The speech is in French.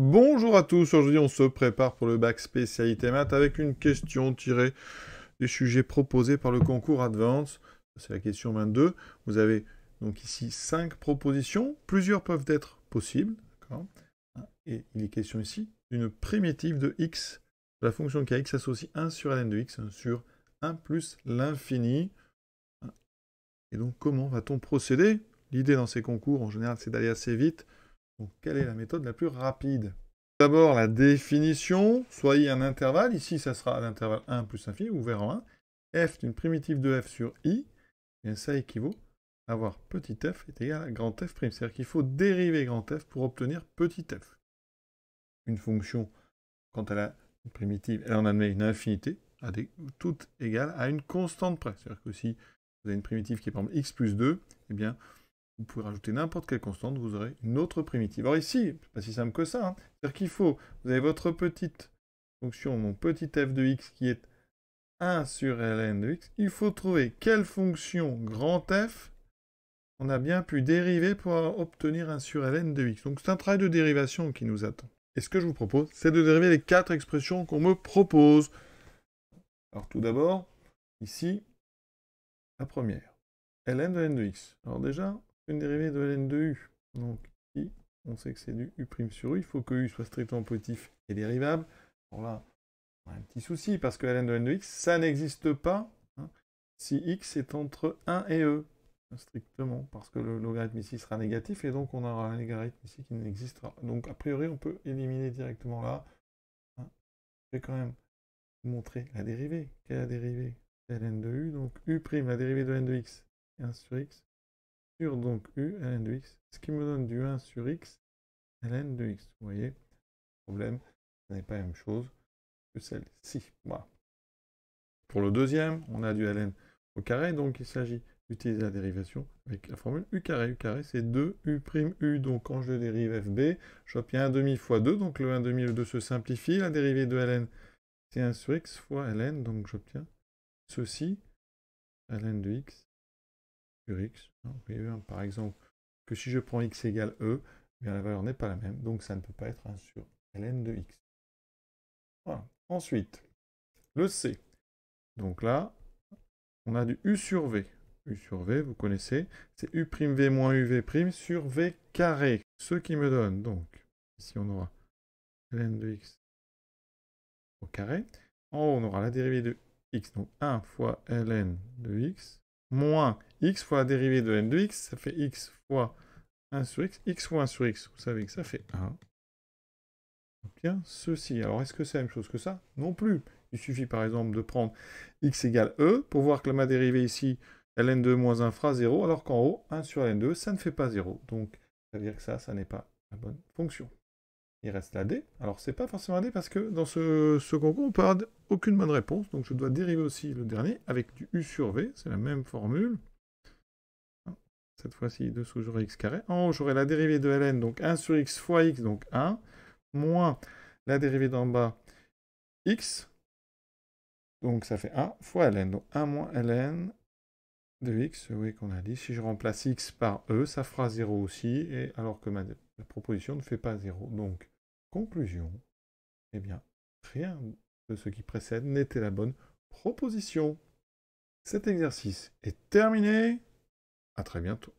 Bonjour à tous, aujourd'hui on se prépare pour le bac spécialité maths avec une question tirée des sujets proposés par le concours Advance. C'est la question 22. Vous avez donc ici 5 propositions, plusieurs peuvent être possibles, d'accord. Et il est question ici d'une primitive de x, de la fonction kx associe 1 sur ln de x, 1 sur 1 plus l'infini. Et donc comment va-t-on procéder? L'idée dans ces concours en général c'est d'aller assez vite. Donc, quelle est la méthode la plus rapide? D'abord, la définition, soit i un intervalle, ici ça sera l'intervalle 1 plus infini, ouvert en 1, f d'une primitive de f sur i, et ça équivaut à avoir petit f est égal à grand f', c'est-à-dire qu'il faut dériver grand f pour obtenir petit f. Une fonction, quand elle a une primitive, elle en admet une infinité, toute égale à une constante près, c'est-à-dire que si vous avez une primitive qui est par exemple x plus 2, eh bien, vous pouvez rajouter n'importe quelle constante, vous aurez une autre primitive. Alors ici, c'est pas si simple que ça. C'est-à-dire qu'il faut, vous avez votre petite fonction, mon petit f de x qui est 1 sur ln de x. Il faut trouver quelle fonction grand f on a bien pu dériver pour obtenir 1 sur ln de x. Donc c'est un travail de dérivation qui nous attend. Et ce que je vous propose, c'est de dériver les 4 expressions qu'on me propose. Alors tout d'abord, ici, la première. ln de ln de x. Alors déjà, une dérivée de ln de u. Donc ici, on sait que c'est du u' sur u. Il faut que u soit strictement positif et dérivable. Alors là, on a un petit souci parce que ln de ln de x, ça n'existe pas si x est entre 1 et e. Strictement, parce que le logarithme ici sera négatif et donc on aura un logarithme ici qui n'existera. Donc a priori, on peut éliminer directement là. Je vais quand même vous montrer la dérivée. Quelle est la dérivée? ln de u, donc u', la dérivée de ln de x, 1 sur x, sur donc u ln de x, ce qui me donne du 1 sur x ln de x. Vous voyez, problème, ce n'est pas la même chose que celle-ci. Voilà. Pour le deuxième, on a du ln au carré, donc il s'agit d'utiliser la dérivation avec la formule u carré. U carré, c'est 2u', donc quand je dérive fb, j'obtiens 1 demi fois 2, donc le 1 demi, le 2 se simplifie. La dérivée de ln, c'est 1 sur x fois ln, donc j'obtiens ceci, ln de x sur x. Vous voyez, par exemple, que si je prends x égale e, bien la valeur n'est pas la même, donc ça ne peut pas être 1 sur ln de x. Voilà. Ensuite, le c. Donc là, on a du u sur v. U sur v, vous connaissez, c'est u'v moins uv' sur v carré. Ce qui me donne, donc, ici on aura ln de x au carré. En haut, on aura la dérivée de x, donc 1 fois ln de x, moins x fois la dérivée de ln de x, ça fait x fois 1 sur x fois 1 sur x, vous savez que ça fait 1. Bien, ceci. Alors, est-ce que c'est la même chose que ça? Non plus. Il suffit par exemple de prendre x égale e pour voir que ma dérivée ici, ln2 moins 1 fera 0, alors qu'en haut, 1 sur ln2, ça ne fait pas 0. Donc, ça veut dire que ça n'est pas la bonne fonction. Il reste la d. Alors, c'est pas forcément la d parce que dans ce concours, on peut avoir aucune bonne réponse. Donc, je dois dériver aussi le dernier avec du u sur v. C'est la même formule. Cette fois-ci, dessous, j'aurai x carré. En haut, j'aurai la dérivée de ln, donc 1 sur x fois x, donc 1, moins la dérivée d'en bas, x, donc ça fait 1 fois ln, donc 1 moins ln de x, oui qu'on a dit, si je remplace x par e, ça fera 0 aussi, et alors que la proposition ne fait pas 0. Donc, conclusion, eh bien, rien de ce qui précède n'était la bonne proposition. Cet exercice est terminé, à très bientôt.